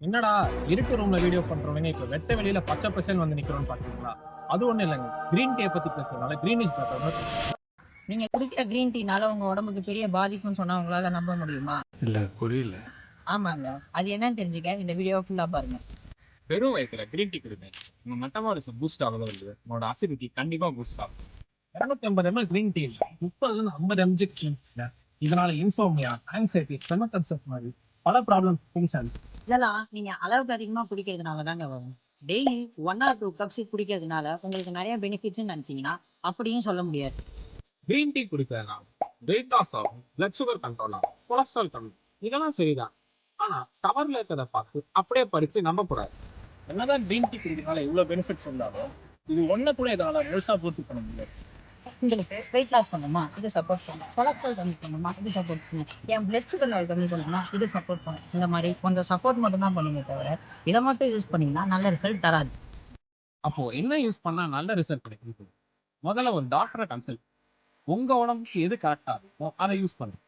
என்னடா இருட்டு ரூம்ல வீடியோ பண்றவங்க இப்ப வெட்ட வெளியில பச்சை பசேன்னு வந்து நிக்கிறோம்னு பாத்தீங்களா? அது ஒண்ணும் இல்லைங்க. கிரீன் டீயை பத்தி பேசுறதுனால கிரீனிஷ் பெட்டர். நீங்க குடிக்கிற கிரீன் டீனால உங்க உடம்புக்கு பெரிய பாதிப்புன்னு சொன்னா உங்களால நம்ப முடியுமா? இல்ல புரியல. ஆமாங்க. அது என்னன்னு தெரிஞ்சுக்க இந்த வீடியோ ஃபுல்லா பாருங்க. வெறும் வயிற்றுல கிரீன் டீ குடிங்க. உங்க மெட்டபாலிசம் பூஸ்ட் ஆகல இல்லையா? உங்களோட அசிடிட்டி கண்டிப்பா பூஸ்ட் ஆகும். 250 ml கிரீன் டீ 30 ல 50 mg இதனால இன்சோம்னியா, ஆங்ஸைட்டி, ஸ்டொமக் அல்சர் மாதிரி பல ப்ராப்ளம் சான்ஸ். இதெல்லாம் நீங்க அளவுக்கு அதிகமா குடிக்கிறதுனால தாங்க வரும். டெய்லி 1 ஆர் 2 கப்ஸ் குடிக்கிறதுனால உங்களுக்கு நிறைய பெனிஃபிட்ஸ்ன்னு நினைச்சீங்கன்னா அப்படியும் சொல்ல முடியாது. கிரீன் டீ குடிக்கிறதுனால வெயிட் லாஸ் ஆகும், பிளட் சுகர் கண்ட்ரோல் ஆகும், கொலஸ்ட்ரால் கம்மி. இதெல்லாம் சரிதான். ஆனா கவர்ல இருக்கிறத பார்த்து அப்படியே படிச்சு நம்ப கூடாது. என்னதான் கிரீன் டீ குடிக்கிறதுனால இவ்வளவு பெனிஃபிட்ஸ் இருந்தாலும் இது ஒண்ணு கூட இதனால முழுசா பூர்த்தி பண்ண முடியாது. உங்களுக்கு வெயிட் லாஸ் பண்ணணுமா இது சப்போர்ட் பண்ணும். கொலஸ்ட்ரால் கம்மி பண்ணணுமா இது சப்போர்ட் பண்ணும். என் பிளட் சுகர் லெவல் கம்மி பண்ணணுமா இது சப்போர்ட் பண்ணும். இந்த மாதிரி கொஞ்சம் சப்போர்ட் மட்டும் தான் பண்ணுமே தவிர இதை மட்டும் யூஸ் பண்ணீங்கன்னா நல்ல ரிசல்ட் தராது. அப்போ என்ன யூஸ் பண்ணா நல்ல ரிசல்ட் கிடைக்கும்? முதல்ல ஒரு டாக்டரை கன்சல்ட். உங்க உடம்புக்கு எது கரெக்டா இருக்கோ அதை யூஸ் பண்ணுங்க.